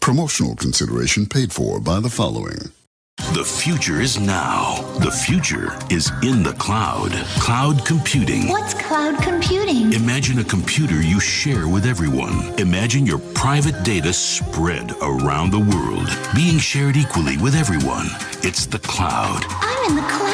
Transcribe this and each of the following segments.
Promotional consideration paid for by the following. The future is now. The future is in the cloud. Cloud computing. What's cloud computing? Imagine a computer you share with everyone. Imagine your private data spread around the world, being shared equally with everyone. It's the cloud. I'm in the cloud.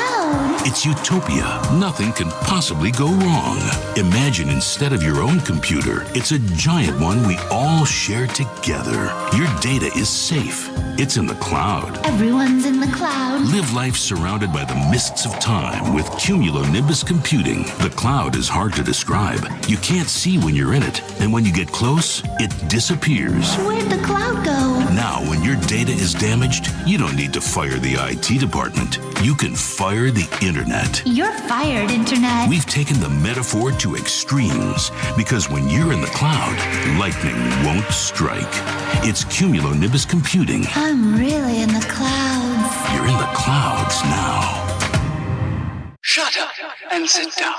It's utopia. Nothing can possibly go wrong. Imagine instead of your own computer, it's a giant one we all share together. Your data is safe. It's in the cloud. Everyone's in the cloud. Live life surrounded by the mists of time with cumulonimbus computing. The cloud is hard to describe. You can't see when you're in it, and when you get close, it disappears. Where'd the cloud go? Now, when your data is damaged, you don't need to fire the IT department. You can fire the internet. You're fired, Internet. We've taken the metaphor to extremes because when you're in the cloud, lightning won't strike. It's cumulonimbus computing. I'm really in the clouds. You're in the clouds now. Shut up and sit down.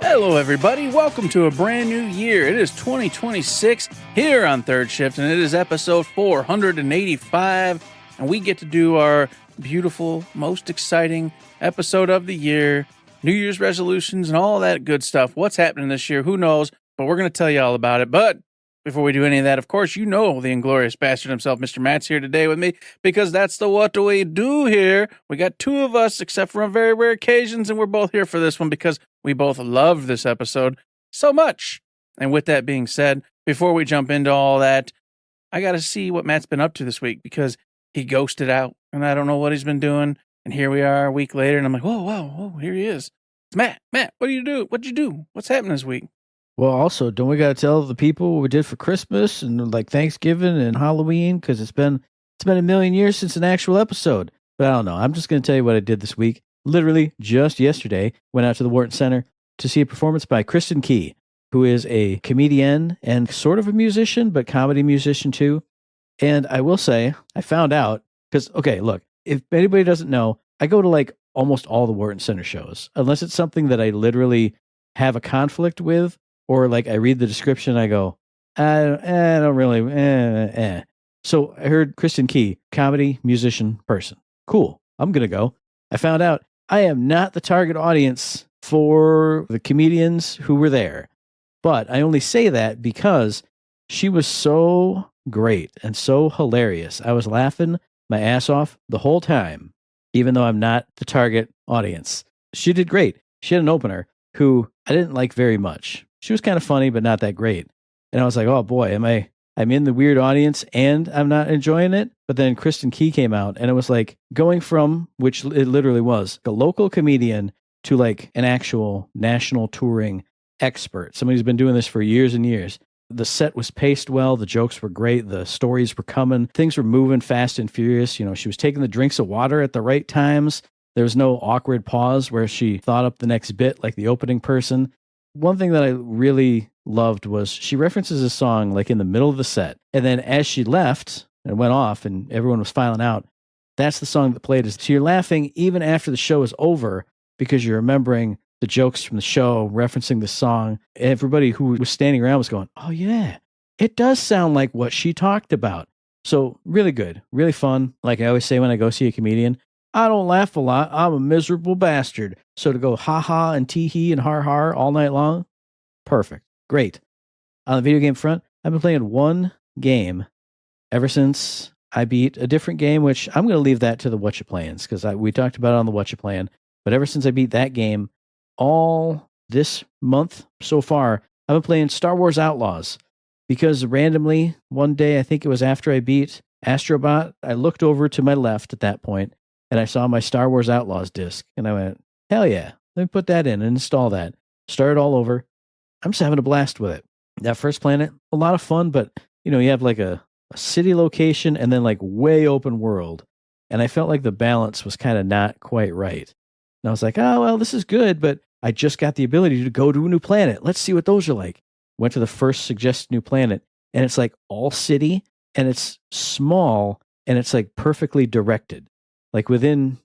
Hello, everybody. Welcome to a brand new year. It is 2026 here on Third Shift, and it is episode 485, and we get to do our beautiful, most exciting episode of the year, New Year's resolutions and all that good stuff. What's happening this year? Who knows? But we're going to tell you all about it. But before we do any of that, of course, you know the inglorious bastard himself, Mr. Matt's here today with me, because that's the what do we do here. We got two of us, except for on very rare occasions, and we're both here for this one because we both loved this episode so much. And with that being said, before we jump into all that, I got to see what Matt's been up to this week because he ghosted out, and I don't know what he's been doing. And here we are a week later, and I'm like, whoa, here he is. It's Matt, what do you do? What'd you do? What's happening this week? Well, also, don't we got to tell the people what we did for Christmas and like Thanksgiving and Halloween? Because it's been a million years since an actual episode. But I don't know. I'm just going to tell you what I did this week. Literally just yesterday, went out to the Wharton Center to see a performance by Kristen Key, who is a comedian and sort of a musician, but comedy musician too. And I will say, I found out, because, okay, look, if anybody doesn't know, I go to like almost all the Wharton Center shows, unless it's something that I literally have a conflict with, or like I read the description and I go, I don't really, So I heard Kristen Key, comedy, musician, person. Cool, I'm going to go. I found out I am not the target audience for the comedians who were there. But I only say that because she was so great and so hilarious. I was laughing my ass off the whole time, even though I'm not the target audience. She did great. She had an opener who I didn't like very much. She was kind of funny, but not that great. And I was like, oh boy, I'm in the weird audience and I'm not enjoying it. But then Kristen Key came out and it was like going from, which it literally was, a local comedian to like an actual national touring expert. Somebody who's been doing this for years and years. The set was paced well. The jokes were great. The stories were coming. Things were moving fast and furious. You know, she was taking the drinks of water at the right times. There was no awkward pause where she thought up the next bit like the opening person. One thing that I really loved was she references a song like in the middle of the set. And then as she left and went off and everyone was filing out, that's the song that played. So you're laughing even after the show is over because you're remembering the jokes from the show, referencing the song. Everybody who was standing around was going, oh yeah, it does sound like what she talked about. So really good, really fun. Like I always say when I go see a comedian, I don't laugh a lot. I'm a miserable bastard. So to go ha-ha and tee-hee and har-har all night long, perfect. Great. On the video game front, I've been playing one game ever since I beat a different game, which I'm going to leave that to the What You Playins, because we talked about it on the What You Playin. But ever since I beat that game, all this month so far, I've been playing Star Wars Outlaws. Because randomly, one day, I think it was after I beat Astrobot, I looked over to my left at that point, and I saw my Star Wars Outlaws disc, and I went, hell yeah, let me put that in and install that. Start it all over. I'm just having a blast with it. That first planet, a lot of fun, but, you know, you have like a city location and then like way open world. And I felt like the balance was kind of not quite right. And I was like, oh, well, this is good, but I just got the ability to go to a new planet. Let's see what those are like. Went to the first suggested new planet, and it's like all city, and it's small, and it's like perfectly directed. Like within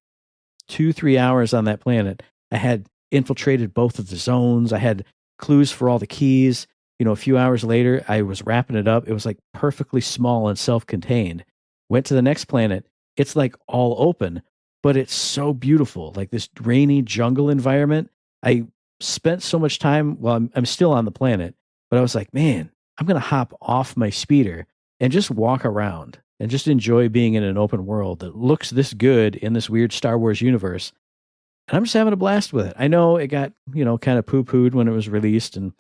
first 2-3 hours on that planet, I had infiltrated both of the zones. I had clues for all the keys. A few hours later, I was wrapping it up. It was like perfectly small and self-contained. Went to the next planet. It's like all open, but it's so beautiful. Like this rainy jungle environment. I spent so much time, well, I'm still on the planet, but I was like, man, I'm going to hop off my speeder and just walk around and just enjoy being in an open world that looks this good in this weird Star Wars universe. And I'm just having a blast with it. I know it got, kind of poo-pooed when it was released, and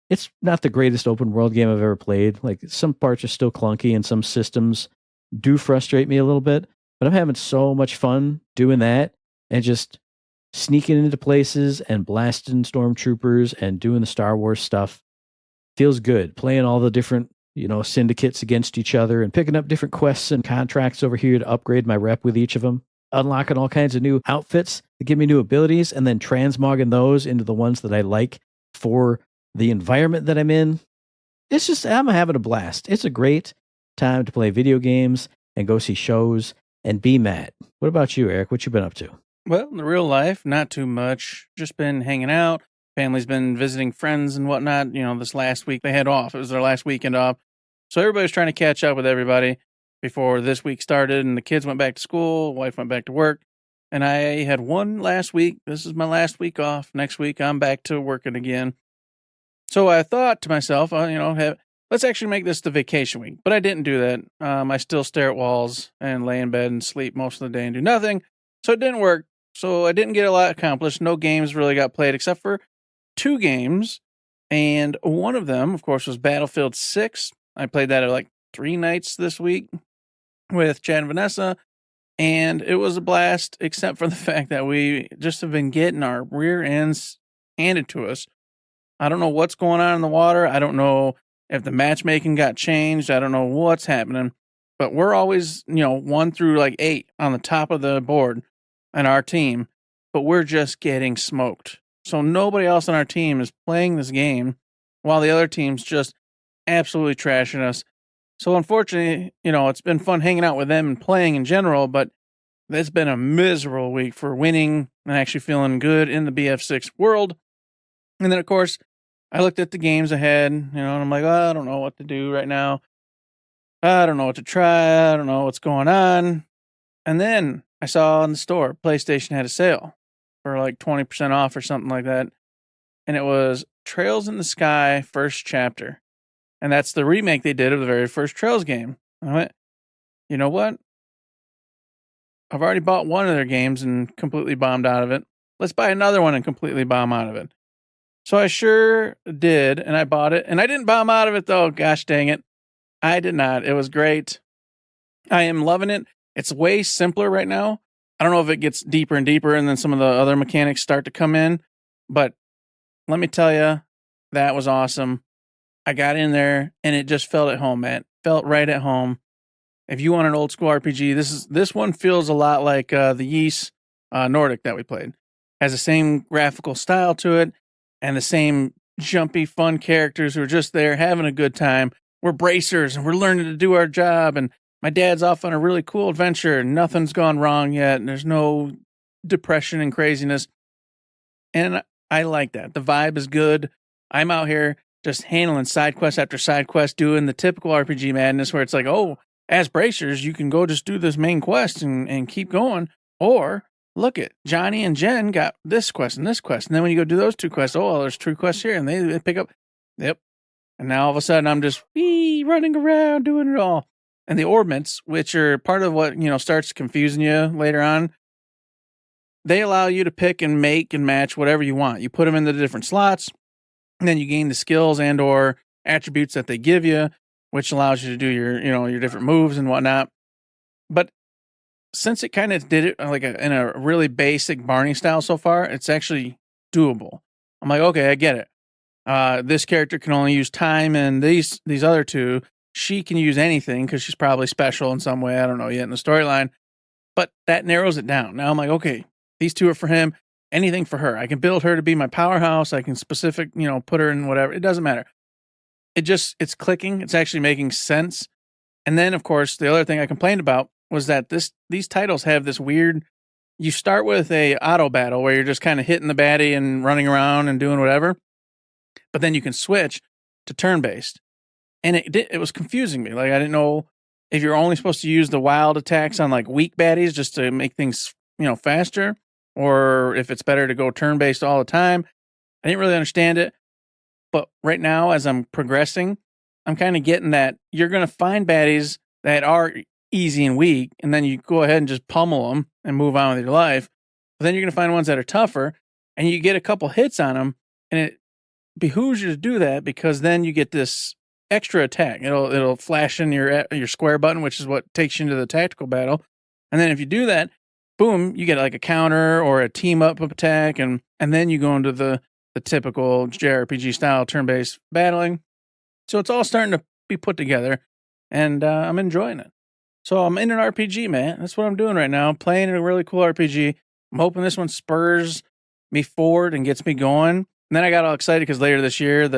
it's not the greatest open world game I've ever played. Like, some parts are still clunky and some systems do frustrate me a little bit, but I'm having so much fun doing that and just sneaking into places and blasting stormtroopers and doing the Star Wars stuff. Feels good. Playing all the different, syndicates against each other and picking up different quests and contracts over here to upgrade my rep with each of them. Unlocking all kinds of new outfits that give me new abilities and then transmogging those into the ones that I like for the environment that I'm in. It's just, I'm having a blast. It's a great time to play video games and go see shows and be Matt. What about you, Eric? What you been up to? Well, in the real life, not too much. Just been hanging out. Family's been visiting friends and whatnot. This last week they had off. It was their last weekend off. So everybody's trying to catch up with everybody before this week started, and the kids went back to school, wife went back to work, and I had one last week. This is my last week off. Next week, I'm back to working again. So I thought to myself, let's actually make this the vacation week. But I didn't do that. I still stare at walls and lay in bed and sleep most of the day and do nothing. So it didn't work. So I didn't get a lot accomplished. No games really got played except for 2 games. And one of them, of course, was Battlefield 6. I played that at like 3 nights this week with Chad and Vanessa. And it was a blast, except for the fact that we just have been getting our rear ends handed to us. I don't know what's going on in the water. I don't know if the matchmaking got changed. I don't know what's happening. But we're always, 1 through like 8 on the top of the board in our team. But we're just getting smoked. So nobody else on our team is playing this game while the other team's just absolutely trashing us. So unfortunately, it's been fun hanging out with them and playing in general, but it's been a miserable week for winning and actually feeling good in the BF6 world. And then, of course, I looked at the games ahead, and I'm like, oh, I don't know what to do right now. I don't know what to try. I don't know what's going on. And then I saw in the store, PlayStation had a sale for like 20% off or something like that. And it was Trails in the Sky First Chapter. And that's the remake they did of the very first Trails game. And I went, you know what? I've already bought one of their games and completely bombed out of it. Let's buy another one and completely bomb out of it. So I sure did, and I bought it. And I didn't bomb out of it, though. Gosh dang it. I did not. It was great. I am loving it. It's way simpler right now. I don't know if it gets deeper and deeper and then some of the other mechanics start to come in. But let me tell you, that was awesome. I got in there, and it just felt at home, man. Felt right at home. If you want an old school RPG, this one feels a lot like the Ys Nordic that we played. Has the same graphical style to it, and the same jumpy, fun characters who are just there having a good time. We're bracers, and we're learning to do our job, and my dad's off on a really cool adventure, and nothing's gone wrong yet, and there's no depression and craziness. And I like that. The vibe is good. I'm out here just handling side quest after side quest, doing the typical RPG madness where it's like, oh, as bracers, you can go just do this main quest and keep going. Or look at Johnny and Jen got this quest and this quest. And then when you go do those 2 quests, oh, well, there's 2 quests here. And they pick up. Yep. And now all of a sudden I'm just running around doing it all. And the orbments, which are part of what, starts confusing you later on, they allow you to pick and make and match whatever you want. You put them in the different slots. And then you gain the skills and or attributes that they give you, which allows you to do your, your different moves and whatnot. But since it kind of did it like in a really basic Barney style so far, it's actually doable. I'm like, okay, I get it. This character can only use time, and these other 2, she can use anything because she's probably special in some way. I don't know yet in the storyline, but that narrows it down. Now I'm like, okay, these 2 are for him. Anything for her. I can build her to be my powerhouse. I can put her in whatever. It doesn't matter. It's clicking. It's actually making sense. And then, of course, the other thing I complained about was that these titles have this weird, you start with a auto battle where you're just kind of hitting the baddie and running around and doing whatever, but then you can switch to turn-based. And it was confusing me. Like, I didn't know if you're only supposed to use the wild attacks on like weak baddies just to make things, faster, or if it's better to go turn-based all the time. I didn't really understand it. But right now, as I'm progressing, I'm kind of getting that you're going to find baddies that are easy and weak, and then you go ahead and just pummel them and move on with your life. But then you're going to find ones that are tougher, and you get a couple hits on them, and it behooves you to do that because then you get this extra attack. It'll flash in your square button, which is what takes you into the tactical battle. And then if you do that, boom, you get like a counter or a team up attack, and then you go into the typical JRPG style turn-based battling. So it's all starting to be put together, and I'm enjoying it. So I'm in an RPG, man. That's what I'm doing right now. I'm playing a really cool RPG. I'm hoping this one spurs me forward and gets me going. And then I got all excited because later this year,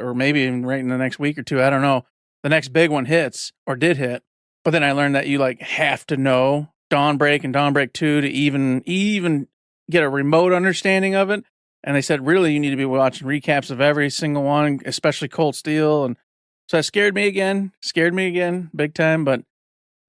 or maybe even right in the next week or two, I don't know, the next big one hits or did hit. But then I learned that you like have to know Dawnbreak and Dawnbreak 2 to even get a remote understanding of it. And they said, really, you need to be watching recaps of every single one, especially Cold Steel. And so that scared me again, big time. But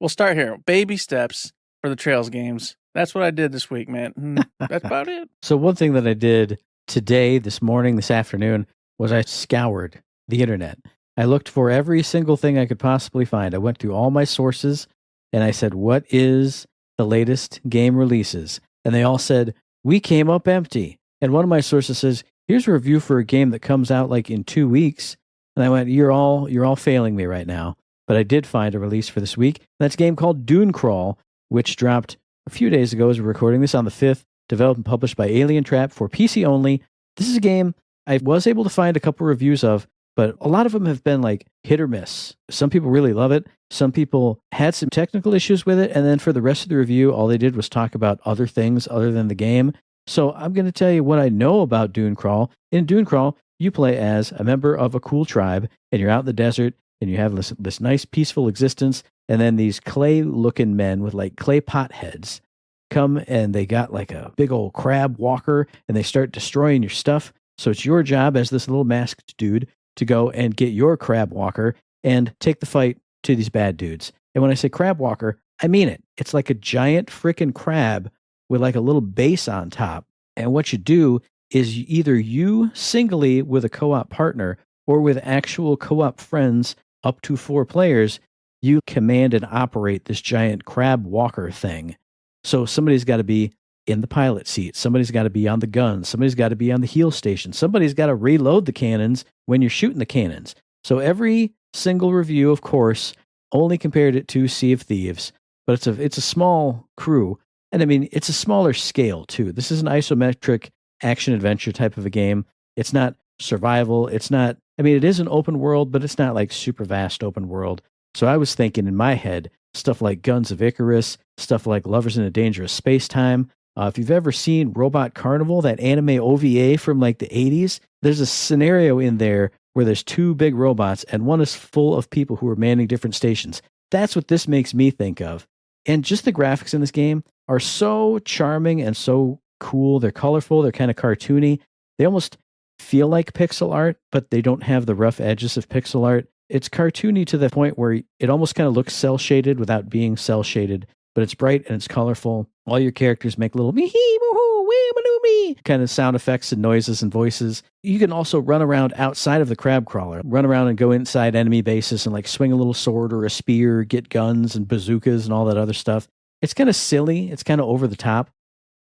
we'll start here. Baby steps for the Trails games. That's what I did this week, man. That's about it. So one thing that I did today, this morning, this afternoon, was I scoured the internet. I looked for every single thing I could possibly find. I went through all my sources and I said, what is the latest game releases? And they all said, we came up empty. And one of my sources says, here's a review for a game that comes out like in 2 weeks. And I went, you're all failing me right now. But I did find a release for this week. That's a game called Dunecrawl, which dropped a few days ago as we're recording this on the 5th, developed and published by Alien Trap for PC only. This is a game I was able to find a couple reviews of, but a lot of them have been like hit or miss. Some people really love it. Some people had some technical issues with it. And then for the rest of the review, all they did was talk about other things other than the game. So I'm going to tell you what I know about Dunecrawl. In Dunecrawl, you play as a member of a cool tribe, and you're out in the desert, and you have this nice peaceful existence, and then these clay-looking men with like clay pot heads come, and they got like a big old crab walker, and they start destroying your stuff. So it's your job as this little masked dude to go and get your crab walker and take the fight to these bad dudes. And when I say crab walker, I mean it. It's like a giant freaking crab with like a little base on top. And what you do is either you singly with a co-op partner or with actual co-op friends up to 4 players, you command and operate this giant crab walker thing. So somebody's got to be in the pilot seat. Somebody's got to be on the gun. Somebody's got to be on the heal station. Somebody's got to reload the cannons when you're shooting the cannons. So every single review, of course, only compared it to Sea of Thieves, but it's a small crew. And I mean, it's a smaller scale too. This is an isometric action adventure type of a game. It's not survival. It is an open world, but it's not like super vast open world. So I was thinking in my head, stuff like Guns of Icarus, stuff like Lovers in a Dangerous Space-Time. If you've ever seen Robot Carnival, that anime OVA from like the 80s, there's a scenario in there where there's 2 big robots and one is full of people who are manning different stations. That's what this makes me think of. And just the graphics in this game are so charming and so cool. They're colorful. They're kind of cartoony. They almost feel like pixel art, but they don't have the rough edges of pixel art. It's cartoony to the point where it almost kind of looks cel-shaded without being cel-shaded, but it's bright and it's colorful. All your characters make little me-hee, woo-hoo, wee-ma-doo-me kind of sound effects and noises and voices. You can also run around outside of the crab crawler, run around and go inside enemy bases and like swing a little sword or a spear, get guns and bazookas and all that other stuff. It's kind of silly. It's kind of over the top.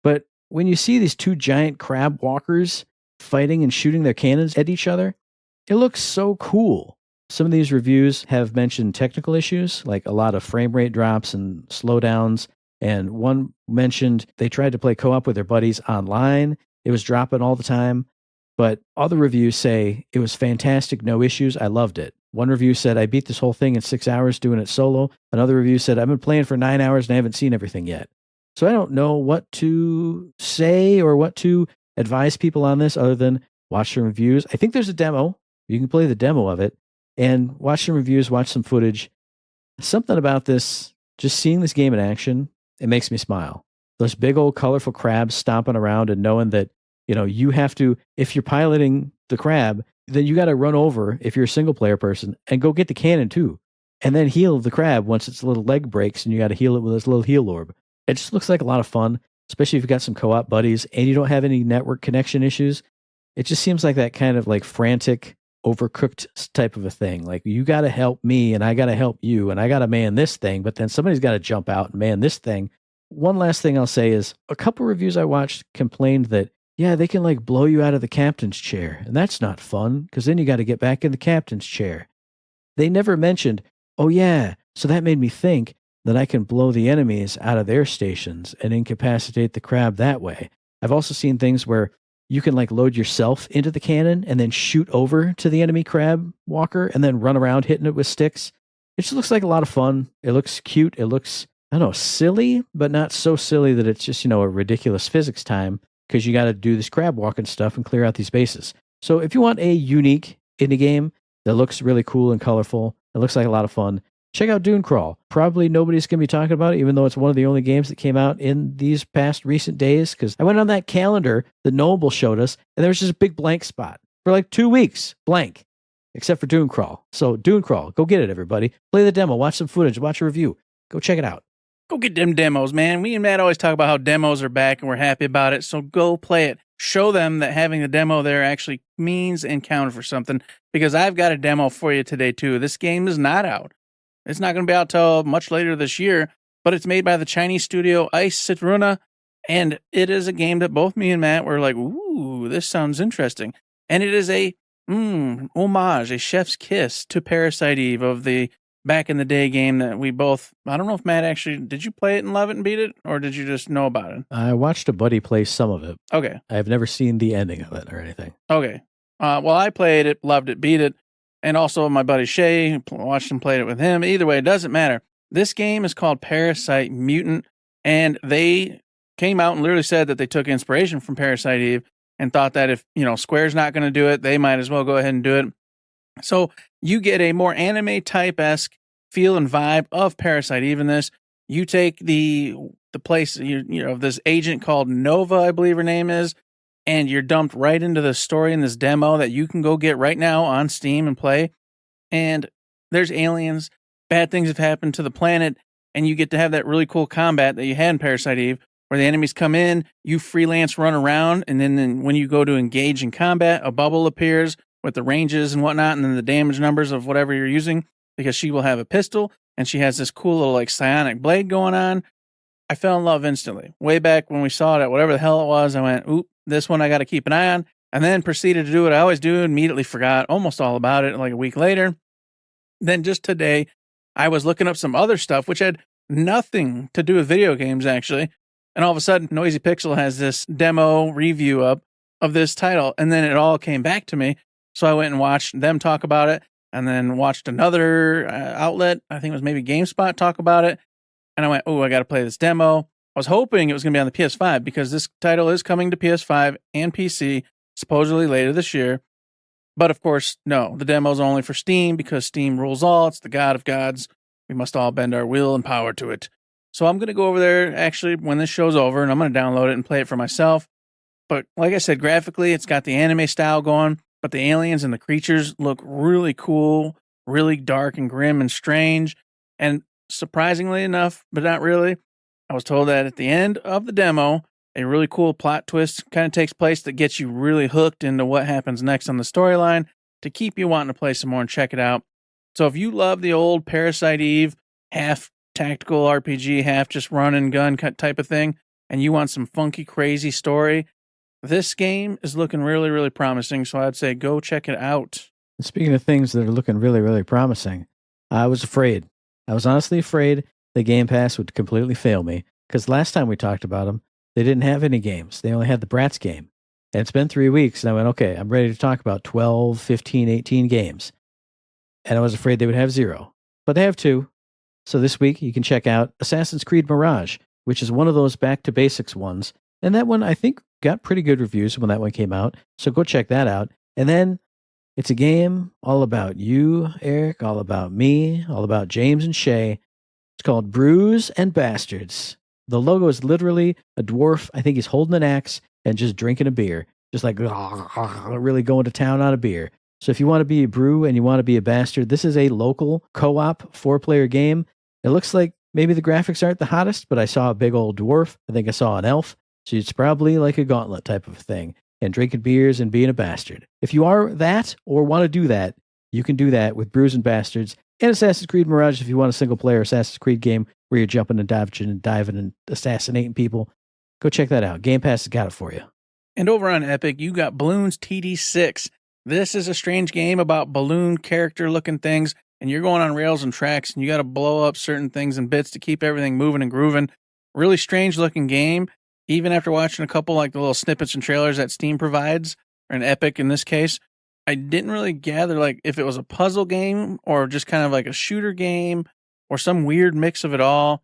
But when you see these 2 giant crab walkers fighting and shooting their cannons at each other, it looks so cool. Some of these reviews have mentioned technical issues, like a lot of frame rate drops and slowdowns. And one mentioned they tried to play co-op with their buddies online. It was dropping all the time. But other reviews say it was fantastic, no issues. I loved it. One review said, I beat this whole thing in 6 hours doing it solo. Another review said, I've been playing for 9 hours and I haven't seen everything yet. So I don't know what to say or what to advise people on this other than watch some reviews. I think there's a demo. You can play the demo of it and watch some reviews, watch some footage. Something about this, just seeing this game in action, it makes me smile. those big old colorful crabs stomping around and knowing that, you have to, if you're piloting the crab, then you got to run over, if you're a single player person, and go get the cannon too. And then heal the crab once its little leg breaks and you got to heal it with this little heal orb. It just looks like a lot of fun, especially if you've got some co-op buddies and you don't have any network connection issues. It just seems like that kind of like frantic, overcooked type of a thing. Like, you got to help me and I got to help you and I got to man this thing, but then somebody's got to jump out and man this thing. One last thing I'll say is a couple reviews I watched complained that, yeah, they can like blow you out of the captain's chair. And that's not fun because then you got to get back in the captain's chair. They never mentioned, oh yeah, so that made me think that I can blow the enemies out of their stations and incapacitate the crab that way. I've also seen things where you can like load yourself into the cannon and then shoot over to the enemy crab walker and then run around hitting it with sticks. It just looks like a lot of fun. It looks cute. It looks, I don't know, silly, but not so silly that it's just, a ridiculous physics time because you got to do this crab walking stuff and clear out these bases. So if you want a unique indie game that looks really cool and colorful, it looks like a lot of fun, check out Dunecrawl. Probably nobody's going to be talking about it, even though it's one of the only games that came out in these past recent days, because I went on that calendar that Noble showed us, and there was just a big blank spot. For like 2 weeks, blank, except for Dunecrawl. So Dunecrawl, go get it, everybody. Play the demo, watch some footage, watch a review. Go check it out. Go get them demos, man. We and Matt always talk about how demos are back, and we're happy about it, so go play it. Show them that having the demo there actually means and counted for something, because I've got a demo for you today, too. This game is not out. It's not going to be out till much later this year, but it's made by the Chinese studio Ice Citruna, and it is a game that both me and Matt were like, ooh, this sounds interesting. And it is a homage, a chef's kiss to Parasite Eve of the back in the day game that we both, I don't know if Matt actually, did you play it and love it and beat it, or did you just know about it? I watched a buddy play some of it. Okay. I have never seen the ending of it or anything. Okay. Well, I played it, loved it, beat it. And also my buddy Shay, watched him play it with him. Either way, it doesn't matter. This game is called Parasite Mutant, and they came out and literally said that they took inspiration from Parasite Eve and thought that if, Square's not going to do it, they might as well go ahead and do it. So you get a more anime type-esque feel and vibe of Parasite Eve in this. You take the place, of this agent called Nova, I believe her name is, and you're dumped right into the story in this demo that you can go get right now on Steam and play. And there's aliens, bad things have happened to the planet, and you get to have that really cool combat that you had in Parasite Eve, where the enemies come in, you freelance run around, and then when you go to engage in combat, a bubble appears with the ranges and whatnot, and then the damage numbers of whatever you're using, because she will have a pistol, and she has this cool little like psionic blade going on. I fell in love instantly. Way back when we saw it at whatever the hell it was, I went, oop, this one I got to keep an eye on, and then proceeded to do what I always do, immediately forgot almost all about it like a week later. Then just today, I was looking up some other stuff, which had nothing to do with video games, actually, and all of a sudden, Noisy Pixel has this demo review up of this title, and then it all came back to me, so I went and watched them talk about it, and then watched another outlet, I think it was maybe GameSpot, talk about it, and I went, oh, I got to play this demo. I was hoping it was going to be on the PS5 because this title is coming to PS5 and PC supposedly later this year. But of course, no, the demo's only for Steam because Steam rules all. It's the god of gods. We must all bend our will and power to it. So I'm going to go over there actually when this show's over, and I'm going to download it and play it for myself. But like I said, graphically, it's got the anime style going, but the aliens and the creatures look really cool, really dark and grim and strange. And surprisingly enough, but not really, I was told that at the end of the demo, a really cool plot twist kind of takes place that gets you really hooked into what happens next on the storyline to keep you wanting to play some more and check it out. So if you love the old Parasite Eve, half tactical RPG, half just run and gun type of thing, and you want some funky, crazy story, this game is looking really, really promising. So I'd say go check it out. Speaking of things that are looking really, really promising, I was afraid. I was honestly afraid the Game Pass would completely fail me, because last time we talked about them, they didn't have any games. They only had the Bratz game. And it's been 3 weeks, and I went, okay, I'm ready to talk about 12, 15, 18 games. And I was afraid they would have 0. But they have 2. So this week, you can check out Assassin's Creed Mirage, which is one of those back-to-basics ones. And that one, I think, got pretty good reviews when that one came out. So go check that out. And then it's a game all about you, Eric, all about me, all about James and Shay. It's called Brews and Bastards. The logo is literally a dwarf. I think he's holding an axe and just drinking a beer, just like really going to town on a beer. So if you want to be a brew and you want to be a bastard, this is a local co-op 4-player game. It looks like maybe the graphics aren't the hottest, but I saw a big old dwarf. I think I saw an elf. So it's probably like a gauntlet type of thing, and drinking beers and being a bastard. If you are that or want to do that, you can do that with Brews and Bastards and Assassin's Creed Mirage if you want a single-player Assassin's Creed game where you're jumping and diving and assassinating people. Go check that out. Game Pass has got it for you. And over on Epic, you got Balloons TD6. This is a strange game about balloon character-looking things, and you're going on rails and tracks, and you got to blow up certain things and bits to keep everything moving and grooving. Really strange-looking game. Even after watching a couple like the little snippets and trailers that Steam provides, or an Epic in this case, I didn't really gather like if it was a puzzle game or just kind of like a shooter game or some weird mix of it all.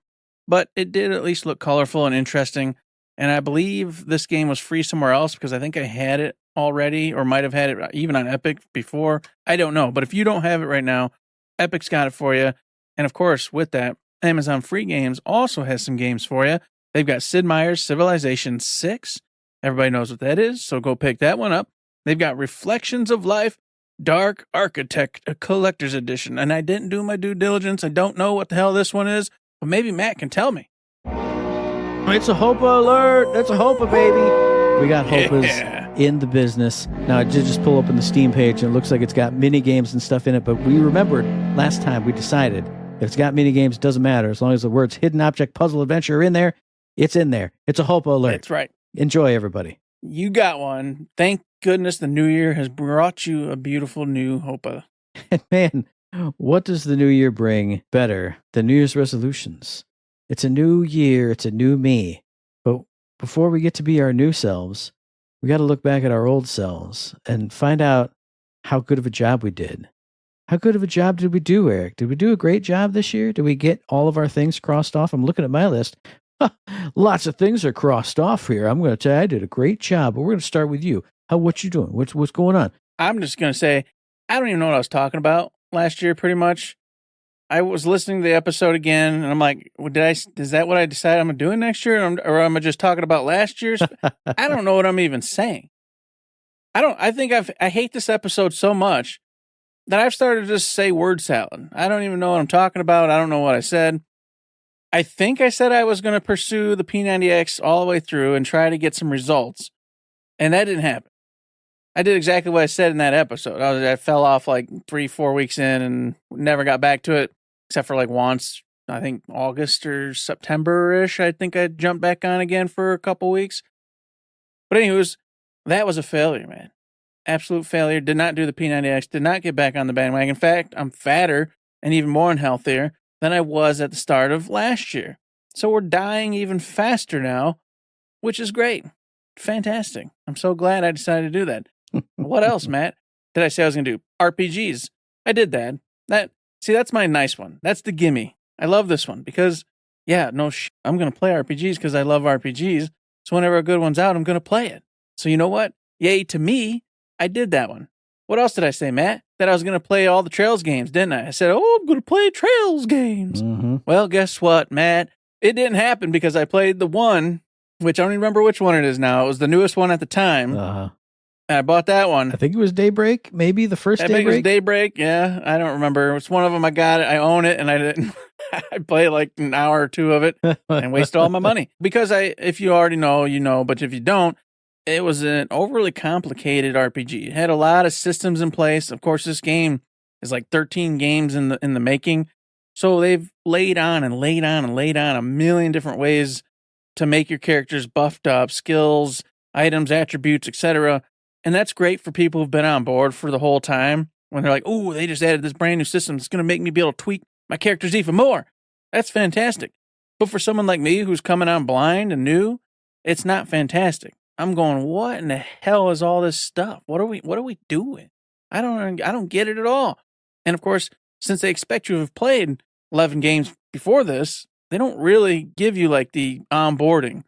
But it did at least look colorful and interesting. And I believe this game was free somewhere else because I think I had it already or might have had it even on Epic before. I don't know. But if you don't have it right now, Epic's got it for you. And of course, with that, Amazon Free Games also has some games for you. They've got Sid Meier's Civilization 6. Everybody knows what that is, so go pick that one up. They've got Reflections of Life, Dark Architect, a Collector's Edition. And I didn't do my due diligence. I don't know what the hell this one is, but maybe Matt can tell me. It's a Hopa alert. That's a Hopa, baby. We got Hopas in the business. Now, I did just pull up on the Steam page, and it looks like it's got mini games and stuff in it, but we remembered last time we decided if it's got mini games, it doesn't matter. As long as the words Hidden Object Puzzle Adventure are in there, it's in there. It's a Hopa alert. That's right. Enjoy, everybody. You got one. Thank goodness the new year has brought you a beautiful new Hopa. And man, what does the new year bring better than New Year's resolutions? It's a new year. It's a new me. But before we get to be our new selves, we got to look back at our old selves and find out how good of a job we did. How good of a job did we do, Eric? Did we do a great job this year? Did we get all of our things crossed off? I'm looking at my list. Lots of things are crossed off here. I'm going to tell you I did a great job, but we're going to start with you. What you doing? What's going on? I'm just going to say, I don't even know what I was talking about last year, pretty much. I was listening to the episode again, and I'm like, is that what I decided I'm doing next year? Or am I just talking about last year's? I don't know what I'm even saying. I hate this episode so much that I've started to just say word salad. I don't even know what I'm talking about. I don't know what I said. I think I said I was going to pursue the P90X all the way through and try to get some results. And that didn't happen. I did exactly what I said in that episode. I fell off like 3-4 weeks in and never got back to it, except for like once, I think August or September-ish. I think I jumped back on again for a couple weeks. But anyways, that was a failure, man. Absolute failure. Did not do the P90X. Did not get back on the bandwagon. In fact, I'm fatter and even more unhealthier than I was at the start of last year. So we're dying even faster now, which is great. Fantastic. I'm so glad I decided to do that. What else, Matt? Did I say I was going to do? RPGs. I did that. That's my nice one. That's the gimme. I love this one because, I'm going to play RPGs because I love RPGs. So whenever a good one's out, I'm going to play it. So you know what? Yay to me, I did that one. What else did I say, Matt? That I was going to play all the Trails games, didn't I? I said, I'm going to play Trails games. Mm-hmm. Well, guess what, Matt? It didn't happen because I played the one, which I don't even remember which one it is now. It was the newest one at the time. Uh-huh. And I bought that one. I think it was Daybreak, maybe the first I Daybreak. think it was Daybreak, yeah. I don't remember. It's one of them. I got it. I own it, and I didn't. I played like an hour or two of it and wasted all my money. Because if you already know, you know. But if you don't, it was an overly complicated RPG. It had a lot of systems in place. Of course, this game is like 13 games in the making. So they've laid on a million different ways to make your characters buffed up, skills, items, attributes, etc. And that's great for people who've been on board for the whole time. When they're like, oh, they just added this brand new system that's going to make me be able to tweak my characters even more. That's fantastic. But for someone like me who's coming on blind and new, it's not fantastic. I'm going, what in the hell is all this stuff? What are we doing? I don't get it at all. And of course, since they expect you to have played 11 games before this, they don't really give you like the onboarding.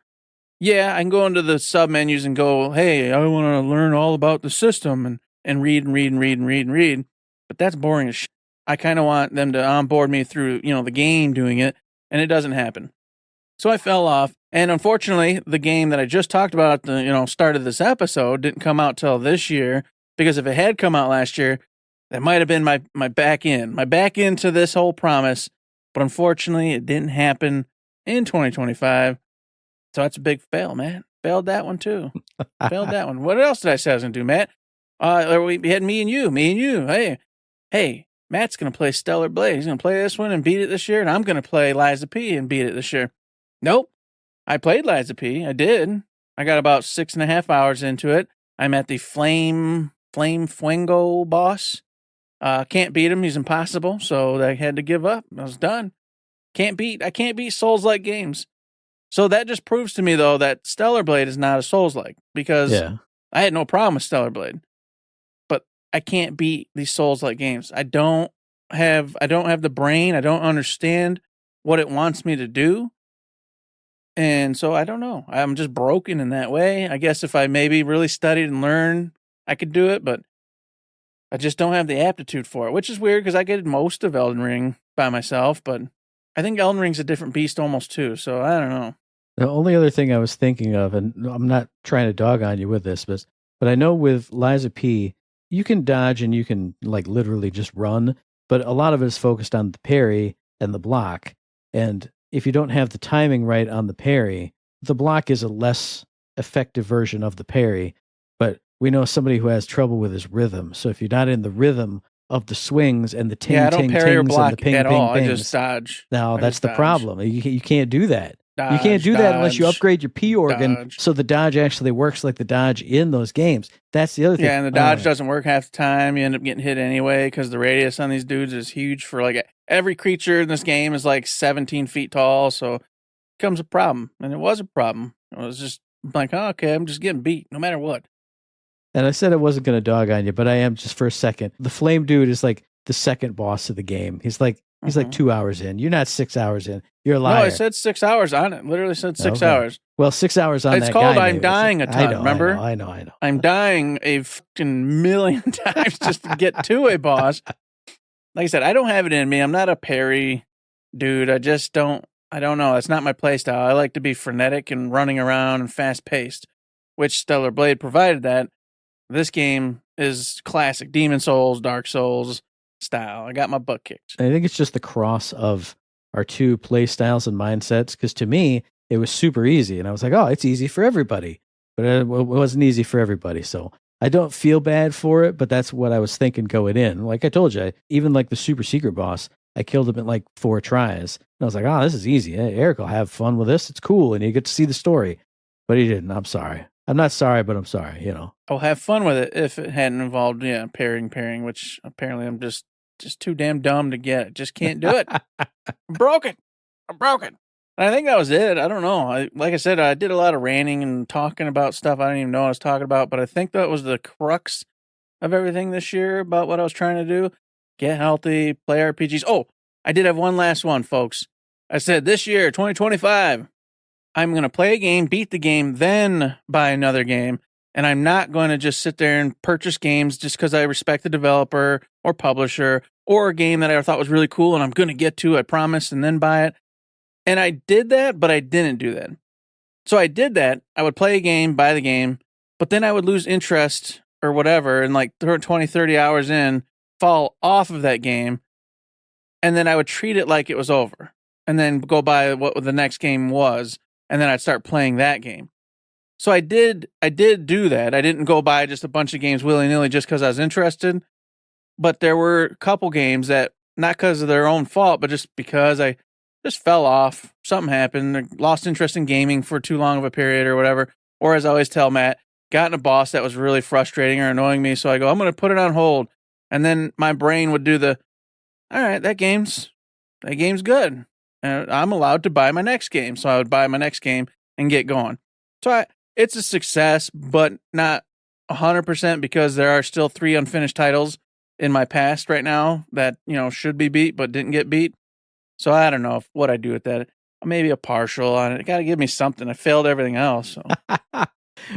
Yeah, I can go into the sub menus and go, hey, I want to learn all about the system and read. But that's boring as shit. I kind of want them to onboard me through, the game doing it, and it doesn't happen. So I fell off. And unfortunately, the game that I just talked about at the start of this episode didn't come out till this year. Because if it had come out last year, that might have been my back end. My back end to this whole promise. But unfortunately, it didn't happen in 2025. So that's a big fail, man. Failed that one too. Failed that one. What else did I say I was going to do, Matt? We had me and you. Hey, Matt's going to play Stellar Blade. He's going to play this one and beat it this year. And I'm going to play Liza P and beat it this year. Nope. I played Liza P. I did. I got about 6.5 hours into it. I'm at the Flame Fuego boss. Can't beat him. He's impossible. So I had to give up. I was done. I can't beat Souls-like games. So that just proves to me, though, that Stellar Blade is not a Souls-like, because I had no problem with Stellar Blade, but I can't beat these Souls-like games. I don't have the brain. I don't understand what it wants me to do. And so I don't know. I'm just broken in that way. I guess if I maybe really studied and learned, I could do it, but I just don't have the aptitude for it, which is weird because I get most of Elden Ring by myself, but I think Elden Ring's a different beast almost too, so I don't know. The only other thing I was thinking of, and I'm not trying to dog on you with this, but I know with Liza P, you can dodge and you can like literally just run, but a lot of it is focused on the parry and the block. And if you don't have the timing right on the parry, the block is a less effective version of the parry. But we know somebody who has trouble with his rhythm. So if you're not in the rhythm of the swings and the ting, ting, tings and the ping, at ping, all. pings. I just dodge. No, that's the problem. You can't do that. Dodge, you can't do that unless you upgrade your P organ dodge. so the dodge actually works like the dodge in those games. That's the other thing. Yeah, and the dodge doesn't work half the time. You end up getting hit anyway because the radius on these dudes is huge. For like every creature in this game is like 17 feet tall, so it becomes a problem. And it was a problem. It was just like, oh, okay, I'm just getting beat no matter what. And I said I wasn't going to dog on you, but I am just for a second. The flame dude is like the second boss of the game. He's like 2 hours in. You're not 6 hours in. You're a liar. No, I said 6 hours on it. Literally said 6 hours. Well, 6 hours on it's that called guy. I'm dying a ton, remember? I know. I'm dying a fucking million times just to get to a boss. Like I said, I don't have it in me. I'm not a parry dude. I don't know. That's not my play style. I like to be frenetic and running around and fast paced, which Stellar Blade provided that. This game is classic Demon Souls, Dark Souls style. I got my butt kicked. I think it's just the cross of our two play styles and mindsets, because to me, it was super easy. And I was like, oh, it's easy for everybody. But it wasn't easy for everybody. So I don't feel bad for it, but that's what I was thinking going in. Like I told you, even like the super secret boss, I killed him in like 4 tries. And I was like, oh, this is easy. Eric will have fun with this. It's cool. And you get to see the story. But he didn't. I'm sorry. I'm not sorry, but I'm sorry, I'll have fun with it if it hadn't involved, pairing, which apparently I'm just too damn dumb to get. Just can't do it. I'm broken. And I think that was it. I don't know. Like I said, I did a lot of ranting and talking about stuff I didn't even know I was talking about, but I think that was the crux of everything this year about what I was trying to do. Get healthy, play RPGs. Oh, I did have one last one, folks. I said this year, 2025, I'm going to play a game, beat the game, then buy another game. And I'm not going to just sit there and purchase games just because I respect the developer or publisher or a game that I thought was really cool and I'm going to get to, I promise, and then buy it. And I did that, but I didn't do that. So I did that. I would play a game, buy the game, but then I would lose interest or whatever. And like 20, 30 hours in, fall off of that game. And then I would treat it like it was over and then go by what the next game was. And then I'd start playing that game. So I did do that. I didn't go buy just a bunch of games willy-nilly just because I was interested. But there were a couple games that, not because of their own fault, but just because I just fell off. Something happened. I lost interest in gaming for too long of a period or whatever. Or as I always tell Matt, got in a boss that was really frustrating or annoying me. So I go, I'm going to put it on hold. And then my brain would do all right, that game's good. And I'm allowed to buy my next game. So I would buy my next game and get going. So it's a success, but not 100% because there are still 3 unfinished titles in my past right now that, should be beat, but didn't get beat. So I don't know what I do with that. Maybe a partial on it. Got to give me something. I failed everything else. So.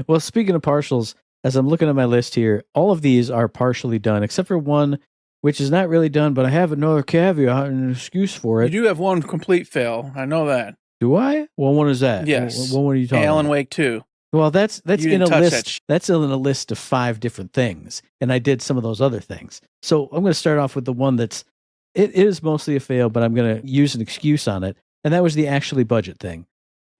Well, speaking of partials, as I'm looking at my list here, all of these are partially done, except for one, which is not really done, but I have another caveat and an excuse for it. You do have one complete fail. I know that. Do I? What one is that? Yes. What one are you talking Alan about? Wake 2. Well, that's You in didn't a touch that list. That's in a list of 5 different things, and I did some of those other things. So I'm going to start off with the one it is mostly a fail, but I'm going to use an excuse on it, and that was the actually budget thing.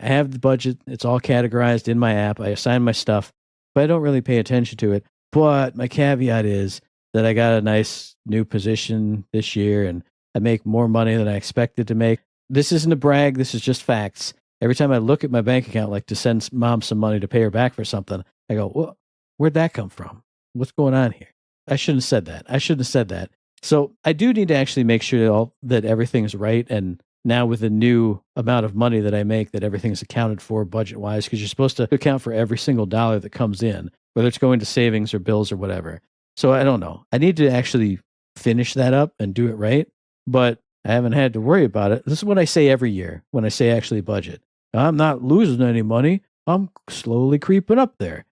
I have the budget; it's all categorized in my app. I assign my stuff, but I don't really pay attention to it. But my caveat is that I got a nice new position this year, and I make more money than I expected to make. This isn't a brag. This is just facts. Every time I look at my bank account, like to send mom some money to pay her back for something, I go, well, where'd that come from? What's going on here? I shouldn't have said that. So I do need to actually make sure that everything's right. And now with the new amount of money that I make, that everything's accounted for budget-wise, because you're supposed to account for every single dollar that comes in, whether it's going to savings or bills or whatever. So I don't know. I need to actually finish that up and do it right. But I haven't had to worry about it. This is what I say every year when I say actually budget. I'm not losing any money. I'm slowly creeping up there.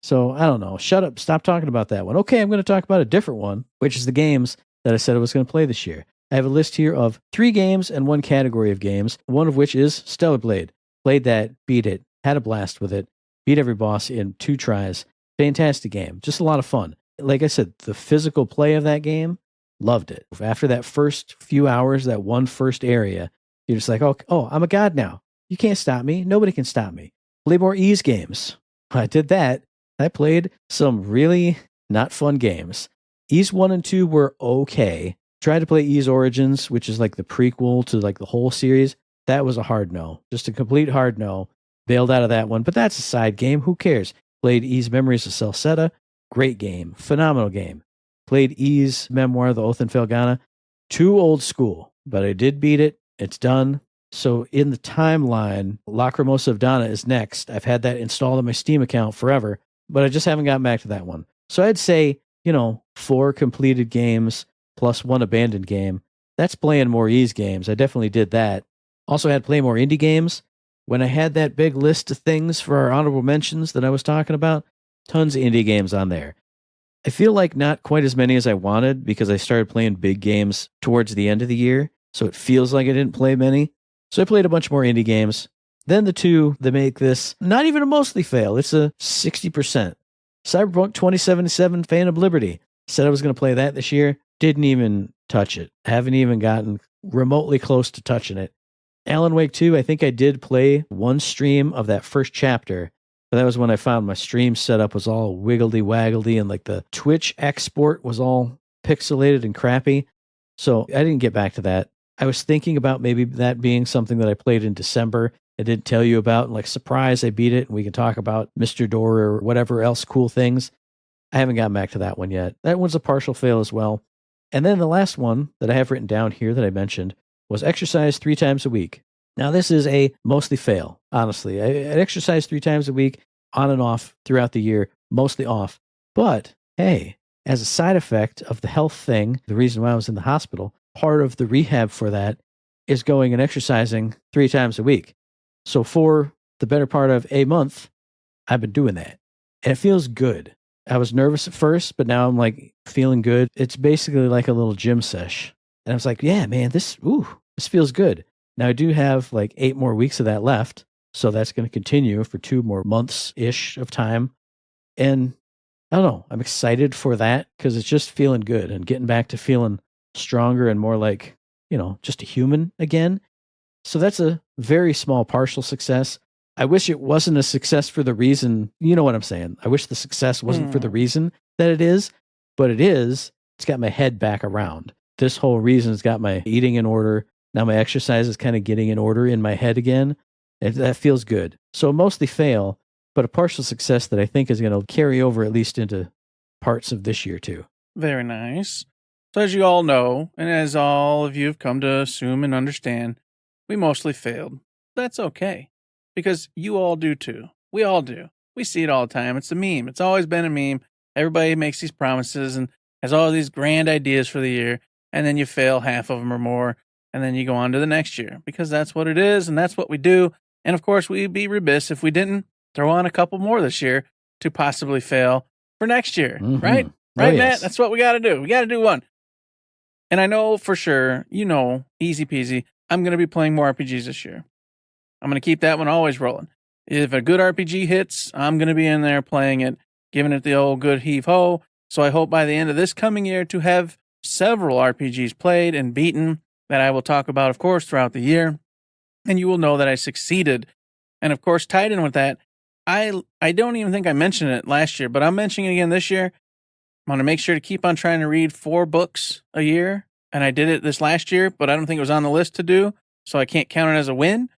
So I don't know. Shut up. Stop talking about that one. Okay, I'm going to talk about a different one, which is the games that I said I was going to play this year. I have a list here of 3 games and 1 category of games, one of which is Stellar Blade. Played that, beat it, had a blast with it, beat every boss in 2 tries. Fantastic game. Just a lot of fun. Like I said, the physical play of that game, loved it. After that first few hours, that one first area, you're just like, oh, I'm a god now. You can't stop me. Nobody can stop me. Play more ease games. I did that. I played some really not fun games. Ease 1 and 2 were okay. Tried to play Ease Origins, which is like the prequel to like the whole series. That was a hard no. Just a complete hard no. Bailed out of that one, but that's a side game. Who cares? Played Ease Memories of Celceta. Great game. Phenomenal game. Played Ease Memoir, The Oath in Felghana. Too old school, but I did beat it. It's done. So in the timeline, Lacrimosa of Dana is next. I've had that installed on my Steam account forever, but I just haven't gotten back to that one. So I'd say, 4 completed games plus 1 abandoned game. That's playing more Ease games. I definitely did that. Also had to play more indie games. When I had that big list of things for our honorable mentions that I was talking about, tons of indie games on there. I feel like not quite as many as I wanted because I started playing big games towards the end of the year, so it feels like I didn't play many. So I played a bunch more indie games. Then the 2 that make this not even a mostly fail, it's a 60%. Cyberpunk 2077 Phantom Liberty. Said I was going to play that this year. Didn't even touch it. Haven't even gotten remotely close to touching it. Alan Wake 2, I think I did play 1 stream of that first chapter. But that was when I found my stream setup was all wiggledy-waggledy and like the Twitch export was all pixelated and crappy. So I didn't get back to that. I was thinking about maybe that being something that I played in December. I didn't tell you about, like, surprise, I beat it, and we can talk about Mr. Door or whatever else cool things. I haven't gotten back to that one yet. That one's a partial fail as well. And then the last one that I have written down here that I mentioned was exercise 3 times a week. Now, this is a mostly fail, honestly. I exercise 3 times a week, on and off throughout the year, mostly off. But, hey, as a side effect of the health thing, the reason why I was in the hospital, part of the rehab for that is going and exercising 3 times a week. So for the better part of a month, I've been doing that. And it feels good. I was nervous at first, but now I'm like feeling good. It's basically like a little gym sesh. And I was like, yeah, man, this feels good. Now I do have like 8 more weeks of that left. So that's going to continue for 2 more months-ish of time. And I don't know, I'm excited for that because it's just feeling good and getting back to feeling stronger and more like, just a human again. So that's a very small partial success. I wish it wasn't a success for the reason, you know what I'm saying. I wish the success wasn't for the reason that it is, but it is. It's got my head back around. This whole reason's got my eating in order. Now my exercise is kind of getting in order in my head again. And that feels good. So mostly fail, but a partial success that I think is going to carry over at least into parts of this year too. Very nice. So as you all know, and as all of you have come to assume and understand, we mostly failed. That's okay. Because you all do too. We all do. We see it all the time. It's a meme. It's always been a meme. Everybody makes these promises and has all these grand ideas for the year, and then you fail half of them or more, and then you go on to the next year. Because that's what it is, and that's what we do. And of course, we'd be remiss if we didn't throw on a couple more this year to possibly fail for next year, right? Right, Matt? Yes. That's what we got to do. We got to do one. And I know for sure, easy peasy, I'm going to be playing more RPGs this year. I'm going to keep that one always rolling. If a good RPG hits, I'm going to be in there playing it, giving it the old good heave-ho. So I hope by the end of this coming year to have several RPGs played and beaten that I will talk about, of course, throughout the year. And you will know that I succeeded. And of course, tied in with that, I don't even think I mentioned it last year, but I'm mentioning it again this year. I'm going to make sure to keep on trying to read 4 books a year. And I did it this last year, but I don't think it was on the list to do. So I can't count it as a win.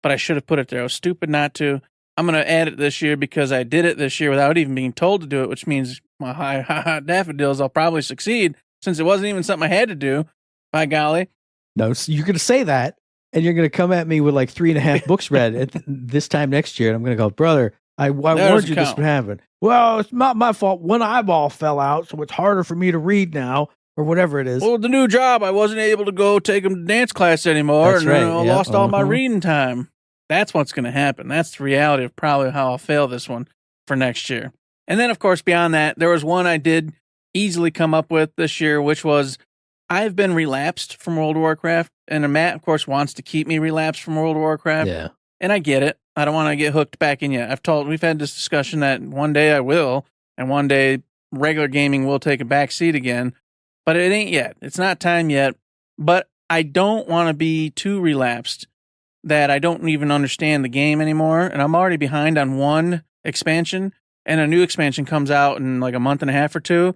But I should have put it there. I was stupid not to. I'm going to add it this year because I did it this year without even being told to do it, which means my high daffodils, I'll probably succeed since it wasn't even something I had to do. By golly. No, so you're going to say that, and you're going to come at me with like 3.5 books read at this time next year, and I'm going to go, brother, I warned you this would happen. Well, it's not my fault. One eyeball fell out, so it's harder for me to read now, or whatever it is. Well, the new job, I wasn't able to go take them to dance class anymore, That's and right. I lost all my reading time. That's what's going to happen. That's the reality of probably how I'll fail this one for next year. And then, of course, beyond that, there was one I did easily come up with this year, which was I've been relapsed from World of Warcraft, and Matt, of course, wants to keep me relapsed from World of Warcraft. Yeah. And I get it. I don't want to get hooked back in yet. We've had this discussion that one day I will, and one day regular gaming will take a back seat again, but it ain't yet. It's not time yet, but I don't want to be too relapsed that I don't even understand the game anymore, and I'm already behind on one expansion, and a new expansion comes out in like a month and a half or 2.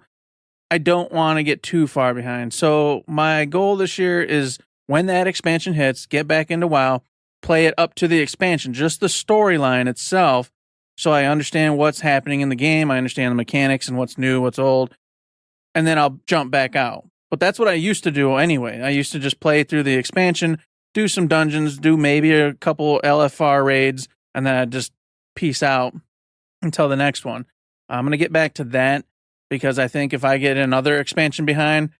I don't want to get too far behind. So my goal this year is when that expansion hits, get back into WoW, play it up to the expansion, just the storyline itself, so I understand what's happening in the game. I understand the mechanics and what's new, what's old, and then I'll jump back out. But that's what I used to do anyway. I used to just play through the expansion, do some dungeons, do maybe a couple LFR raids, and then I'd just peace out until the next one. I'm going to get back to that. Because I think if I get another expansion behind,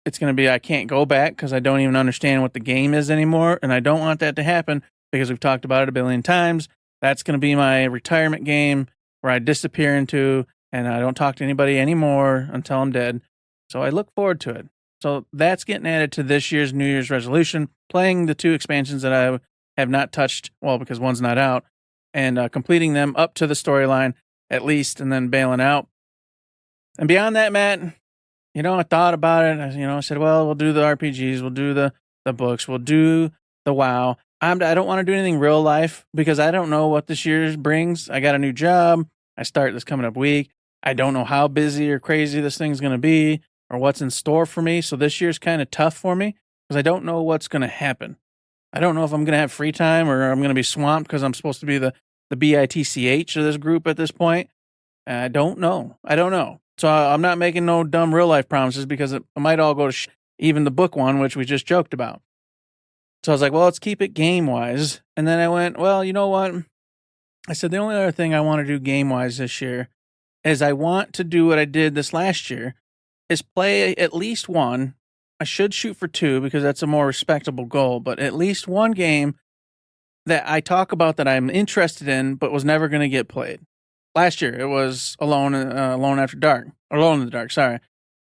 it's going to be I can't go back because I don't even understand what the game is anymore. And I don't want that to happen because we've talked about it a billion times. That's going to be my retirement game where I disappear into and I don't talk to anybody anymore until I'm dead. So I look forward to it. So that's getting added to this year's New Year's resolution, playing the 2 expansions that I have not touched, well, because one's not out, and completing them up to the storyline at least and then bailing out. And beyond that, Matt, I thought about it. I said, well, we'll do the RPGs, we'll do the books, we'll do the WoW. I don't want to do anything real life because I don't know what this year brings. I got a new job. I start this coming up week. I don't know how busy or crazy this thing's going to be or what's in store for me. So this year's kind of tough for me because I don't know what's going to happen. I don't know if I'm going to have free time or I'm going to be swamped because I'm supposed to be the BITCH of this group at this point. I don't know. So I'm not making no dumb real life promises because it might all go to even the book one, which we just joked about. So I was like, well, let's keep it game wise. And then I went, well, you know what? I said, the only other thing I want to do game wise this year is I want to do what I did this last year is play at least one. I should shoot for 2 because that's a more respectable goal, but at least one game that I talk about that I'm interested in, but was never going to get played. Last year, it was Alone in the Dark, sorry.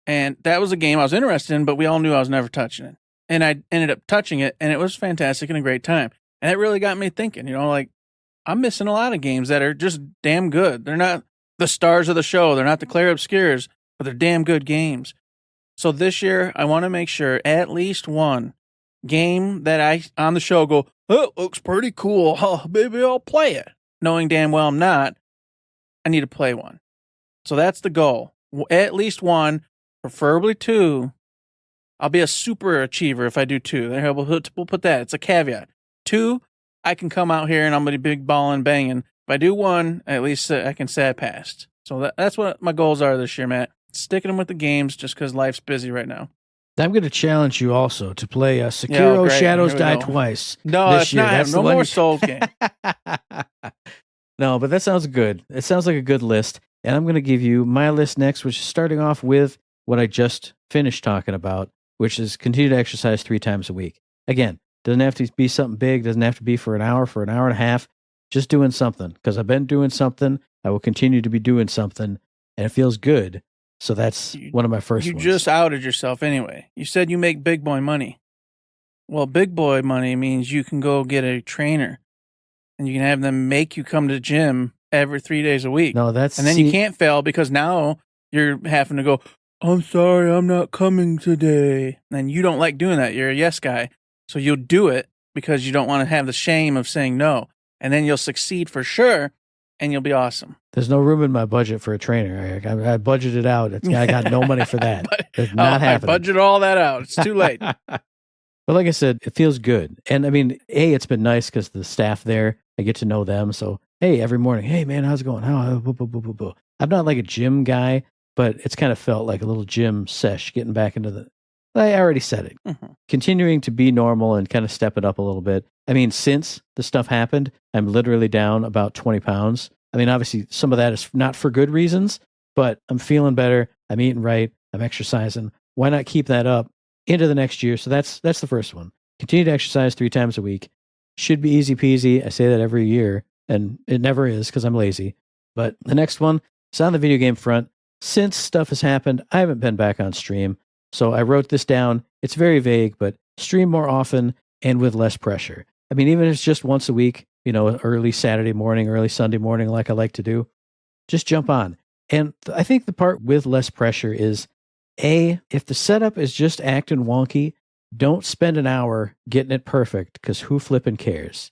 And that was a game I was interested in, but we all knew I was never touching it. And I ended up touching it, and it was fantastic and a great time. And it really got me thinking, I'm missing a lot of games that are just damn good. They're not the stars of the show. They're not the Claire Obscures, but they're damn good games. So this year, I want to make sure at least one game that I, on the show, go, oh, it looks pretty cool. Oh, maybe I'll play it. Knowing damn well I'm not. I need to play one. So that's the goal. At least one, preferably 2. I'll be a super achiever if I do 2. We'll put that. It's a caveat. 2, I can come out here and I'm going to be big balling banging. If I do 1, at least I can say I passed. So that's what my goals are this year, Matt. Sticking them with the games just because life's busy right now. I'm going to challenge you also to play Sekiro Shadows Die Twice. No, this it's year. not. No more Souls game. No, but that sounds good. It sounds like a good list. And I'm going to give you my list next, which is starting off with what I just finished talking about, which is continue to exercise 3 times a week. Again, doesn't have to be something big. Doesn't have to be for an hour and a half. Just doing something. Because I've been doing something. I will continue to be doing something. And it feels good. So that's one of my first ones. You just outed yourself anyway. You said you make big boy money. Well, big boy money means you can go get a trainer and you can have them make you come to the gym every 3 days a week. No, that's and then you can't fail because now you're having to go, I'm sorry, I'm not coming today. And you don't like doing that. You're a yes guy. So you'll do it because you don't want to have the shame of saying no. And then you'll succeed for sure and you'll be awesome. There's no room in my budget for a trainer. I budgeted out. I got no money for that. It's not happening. I budgeted all that out. It's too late. But like I said, it feels good. And I mean, it's been nice because the staff there, I get to know them. So, hey, every morning, hey, man, how's it going? I'm not like a gym guy, but it's kind of felt like a little gym sesh getting back into I already said it. Mm-hmm. Continuing to be normal and kind of step it up a little bit. I mean, since the stuff happened, I'm literally down about 20 pounds. I mean, obviously, some of that is not for good reasons, but I'm feeling better. I'm eating right. I'm exercising. Why not keep that up into the next year? So that's the first one. Continue to exercise 3 times a week. Should be easy peasy. I say that every year, and it never is because I'm lazy. But the next one is on the video game front. Since stuff has happened, I haven't been back on stream. So I wrote this down. It's very vague, but stream more often and with less pressure. I mean, even if it's just once a week, early Saturday morning, early Sunday morning, like I like to do, just jump on. And I think the part with less pressure is, if the setup is just acting wonky, don't spend an hour getting it perfect because who flipping cares?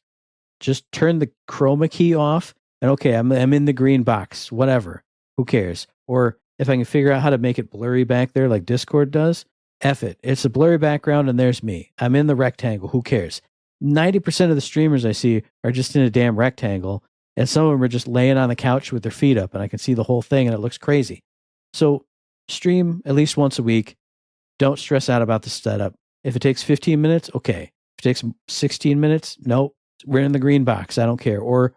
Just turn the chroma key off and okay, I'm in the green box, whatever. Who cares? Or if I can figure out how to make it blurry back there like Discord does, F it. It's a blurry background and there's me. I'm in the rectangle. Who cares? 90% of the streamers I see are just in a damn rectangle, and some of them are just laying on the couch with their feet up, and I can see the whole thing, and it looks crazy. So stream at least once a week. Don't stress out about the setup. If it takes 15 minutes, okay. If it takes 16 minutes, nope. We're in the green box. I don't care. Or,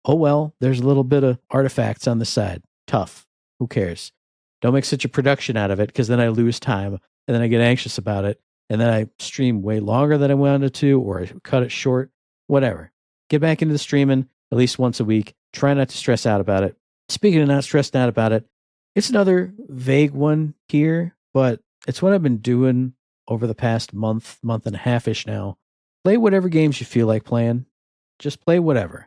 oh well, there's a little bit of artifacts on the side. Tough. Who cares? Don't make such a production out of it because then I lose time and then I get anxious about it. And then I stream way longer than I wanted to, or I cut it short, whatever. Get back into the streaming at least once a week. Try not to stress out about it. Speaking of not stressed out about it, it's another vague one here, but it's what I've been doing over the past month and a half-ish now. Play whatever games you feel like playing. Just play whatever.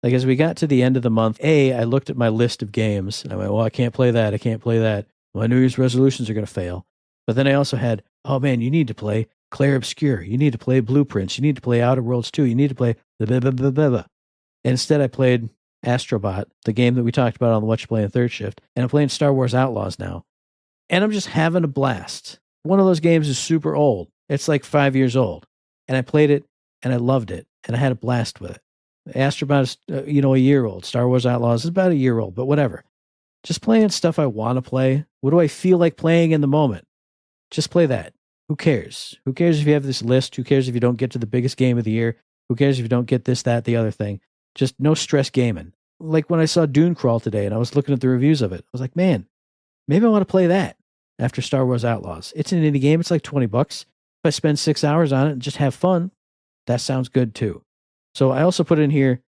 Like as we got to the end of the month, I looked at my list of games and I went, well, I can't play that. I can't play that. My New Year's resolutions are going to fail. But then I also had, oh man, you need to play Clair Obscur. You need to play Blueprints. You need to play Outer Worlds 2. You need to play blah, blah, blah, blah, blah. And instead I played Astrobot, the game that we talked about on the What You Play in Third Shift. And I'm playing Star Wars Outlaws now. And I'm just having a blast. One of those games is super old. It's like 5 years old. And I played it and I loved it. And I had a blast with it. Astrobot is, a year old. Star Wars Outlaws is about a year old, but whatever. Just playing stuff I want to play. What do I feel like playing in the moment? Just play that. Who cares? Who cares if you have this list? Who cares if you don't get to the biggest game of the year? Who cares if you don't get this, that, the other thing? Just no stress gaming. Like when I saw Dunecrawl today and I was looking at the reviews of it, I was like, man, maybe I want to play that after Star Wars Outlaws. It's an indie game. It's like $20. If I spend 6 hours on it and just have fun, that sounds good too. So I also put in here,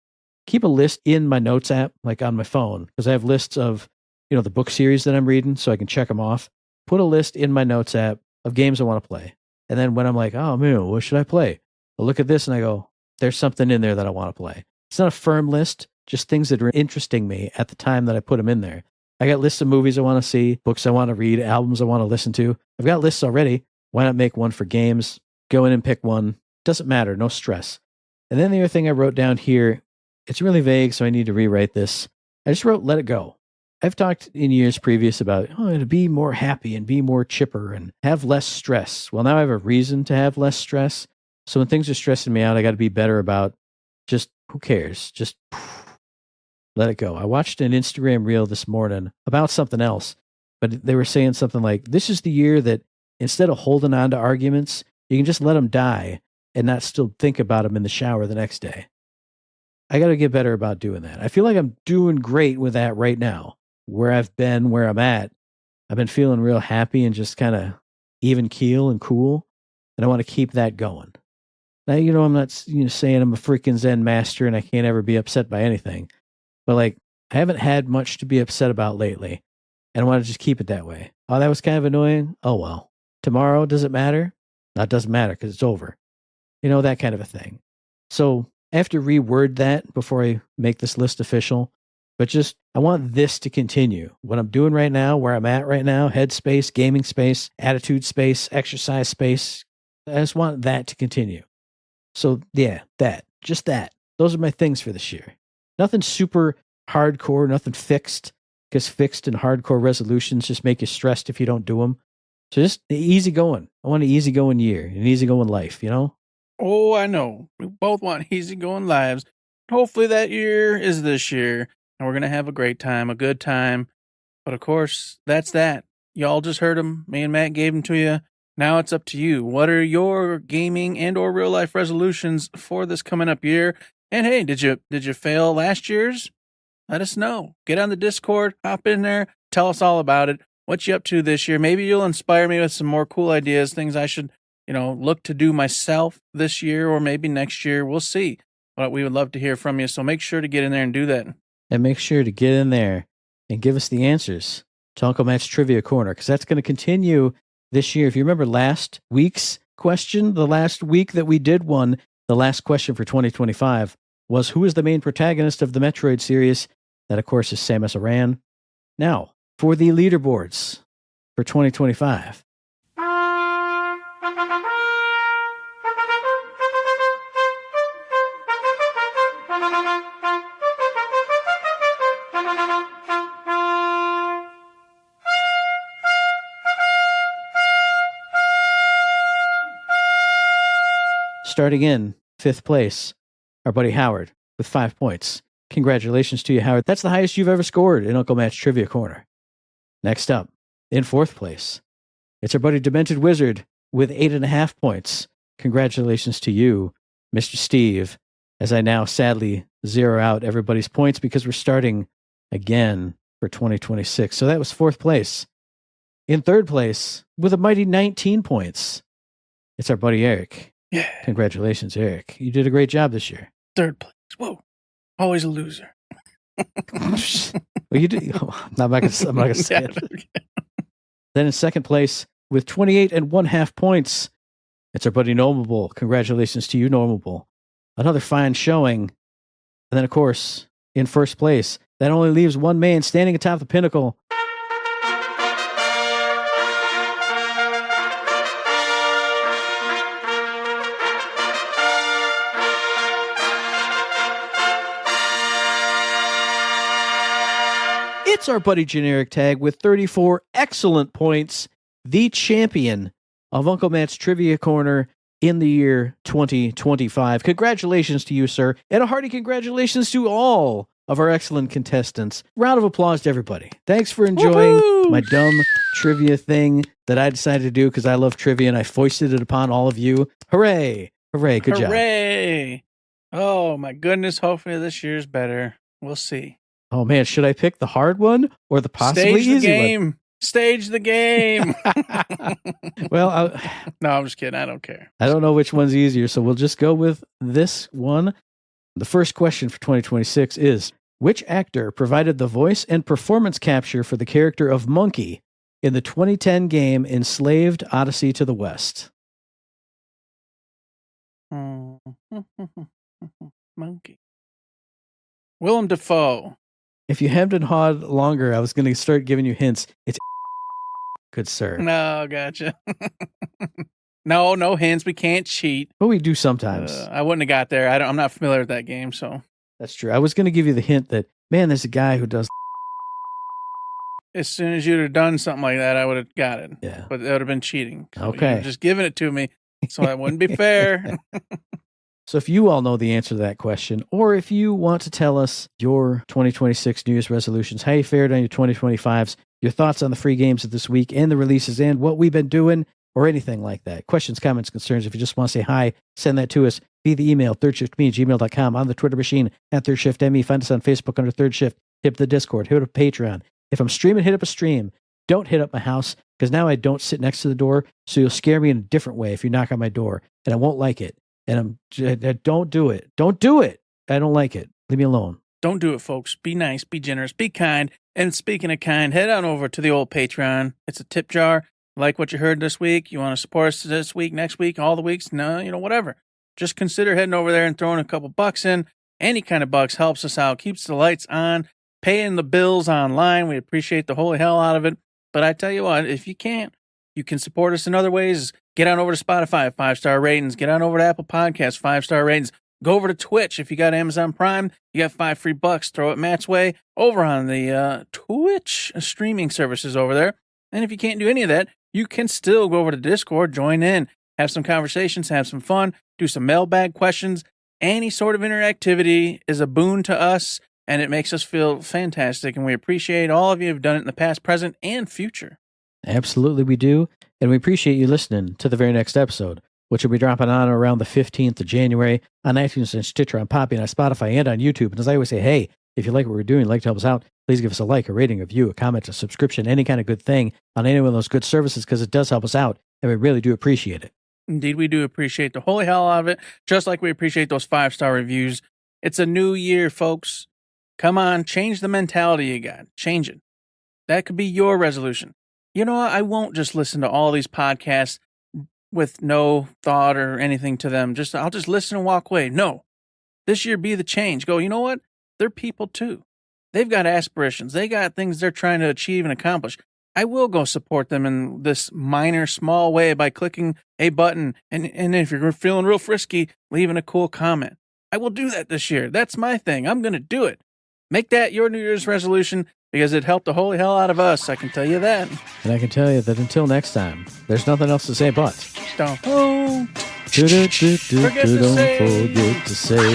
keep a list in my notes app, like on my phone, because I have lists of, the book series that I'm reading so I can check them off. Put a list in my notes app of games I want to play. And then when I'm like, oh man, what should I play? I look at this and I go, there's something in there that I want to play. It's not a firm list, just things that are interesting me at the time that I put them in there. I got lists of movies I want to see, books I want to read, albums I want to listen to. I've got lists already. Why not make one for games? Go in and pick one. Doesn't matter, no stress. And then the other thing I wrote down here, it's really vague, so I need to rewrite this. I just wrote, let it go. I've talked in years previous about, to be more happy and be more chipper and have less stress. Well, now I have a reason to have less stress. So when things are stressing me out, I got to be better about just, who cares? Just let it go. I watched an Instagram reel this morning about something else, but they were saying something like, this is the year that instead of holding on to arguments, you can just let them die and not still think about them in the shower the next day. I got to get better about doing that. I feel like I'm doing great with that right now. Where I've been, where I'm at, I've been feeling real happy and just kind of even keel and cool. And I want to keep that going. Now, I'm not saying I'm a freaking Zen master and I can't ever be upset by anything. But I haven't had much to be upset about lately. And I want to just keep it that way. Oh, that was kind of annoying. Oh, well. Tomorrow, does it matter? No, it doesn't matter because it's over. that kind of a thing. So I have to reword that before I make this list official. But I want this to continue. What I'm doing right now, where I'm at right now, headspace, gaming space, attitude space, exercise space. I just want that to continue. So yeah, just that. Those are my things for this year. Nothing super hardcore, nothing fixed, because fixed and hardcore resolutions just make you stressed if you don't do them. So just easy going. I want an easy going year, an easy going life, Oh, I know. We both want easygoing lives. Hopefully that year is this year, and we're going to have a great time, a good time. But of course, that's that. Y'all just heard them. Me and Matt gave them to you. Now it's up to you. What are your gaming and or real life resolutions for this coming up year? And hey, did you fail last year's? Let us know. Get on the Discord, hop in there, tell us all about it. What you up to this year? Maybe you'll inspire me with some more cool ideas, things I should look to do myself this year or maybe next year. We'll see. But we would love to hear from you. So make sure to get in there and do that. And make sure to get in there and give us the answers to Uncle Matt's Trivia Corner, because that's going to continue this year. If you remember last week's question, the last week that we did one, the last question for 2025 was, who is the main protagonist of the Metroid series? That, of course, is Samus Aran. Now, for the leaderboards for 2025. Starting in 5th place, our buddy Howard with 5 points. Congratulations to you, Howard. That's the highest you've ever scored in Uncle Matt's Trivia Corner. Next up, in 4th place, it's our buddy Demented Wizard with 8.5 points. Congratulations to you, Mr. Steve, as I now sadly zero out everybody's points because we're starting again for 2026. So that was 4th place. In 3rd place, with a mighty 19 points, it's our buddy Eric. Yeah. Congratulations, Eric. You did a great job this year. 3rd place. Whoa. Always a loser. Well, you do. I'm not going to say it. Then in 2nd place, with 28.5 points, it's our buddy Normable. Congratulations to you, Normable. Another fine showing. And then, of course, in 1st place, that only leaves one man standing atop the pinnacle. It's our buddy Generic Tag with 34 excellent points, the champion of Uncle Matt's Trivia Corner in the year 2025. Congratulations to you, sir, and a hearty congratulations to all of our excellent contestants. Round of applause to everybody. Thanks for enjoying my dumb trivia thing that I decided to do because I love trivia and I foisted it upon all of you. Hooray! Hooray! Good job. Hooray! Oh my goodness! Hopefully this year's better. We'll see. Oh man, should I pick the hard one or the possibly Stage the easy game. one? Stage the game. Well, no, I'm just kidding. I don't care. I don't know which one's easier, so we'll just go with this one. The first question for 2026 is, which actor provided the voice and performance capture for the character of Monkey in the 2010 game Enslaved: Odyssey to the West? Monkey. Willem Dafoe. If you hemmed and hawed longer, I was going to start giving you hints. It's good, sir. No, gotcha. No hints. We can't cheat. But we do sometimes. I wouldn't have got there. I'm not familiar with that game, so. That's true. I was going to give you the hint that, man, there's a guy who does. As soon as you'd have done something like that, I would have got it. Yeah. But that would have been cheating. So Okay. you're just giving it to me, so that wouldn't be fair. So if you all know the answer to that question, or if you want to tell us your 2026 New Year's resolutions, how you fared on your 2025s, your thoughts on the free games of this week and the releases and what we've been doing, or anything like that, questions, comments, concerns, if you just want to say hi, send that to us via the email, thirdshiftme@gmail.com, on the Twitter machine @ThirdShiftME. Find us on Facebook under Third Shift. Hit up the Discord. Hit up Patreon. If I'm streaming, hit up a stream. Don't hit up my house, because now I don't sit next to the door, so you'll scare me in a different way if you knock on my door, and I won't like it. And don't do it. Don't do it. I don't like it. Leave me alone. Don't do it, folks. Be nice, be generous, be kind. And speaking of kind, head on over to the old Patreon. It's a tip jar. Like what you heard this week. You want to support us this week, next week, all the weeks? No, whatever. just consider heading over there and throwing a couple bucks in. Any kind of bucks helps us out, keeps the lights on, paying the bills online. We appreciate the holy hell out of it. But I tell you what, if you can't, you can support us in other ways. Get on over to Spotify, 5-star ratings. Get on over to Apple Podcasts, 5-star ratings. Go over to Twitch. If you got Amazon Prime, you got 5 free bucks. Throw it Matt's way over on the Twitch streaming services over there. And if you can't do any of that, you can still go over to Discord, join in, have some conversations, have some fun, do some mailbag questions. Any sort of interactivity is a boon to us, and it makes us feel fantastic. And we appreciate all of you who've done it in the past, present, and future. Absolutely, we do. And we appreciate you listening to the very next episode, which will be dropping on around the 15th of January on iTunes and Stitcher, on Poppy, on Spotify, and on YouTube. And as I always say, hey, if you like what we're doing, like to help us out, please give us a like, a rating, a view, a comment, a subscription, any kind of good thing on any one of those good services, because it does help us out, and we really do appreciate it. Indeed, we do appreciate the holy hell out of it, just like we appreciate those 5-star reviews. It's a new year, folks. Come on, change the mentality you got. Change it. That could be your resolution. You know what? I won't just listen to all these podcasts with no thought or anything to them. I'll just listen and walk away. No. This year be the change. Go, you know what? They're people too. They've got aspirations. They got things they're trying to achieve and accomplish. I will go support them in this minor, small way by clicking a button. And if you're feeling real frisky, leaving a cool comment. I will do that this year. That's my thing. I'm going to do it. Make that your New Year's resolution, because it helped the holy hell out of us. I can tell you that. And I can tell you that until next time, there's nothing else to say but don't forget to say.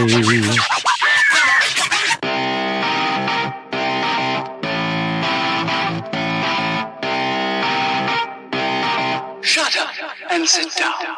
Shut up and sit down.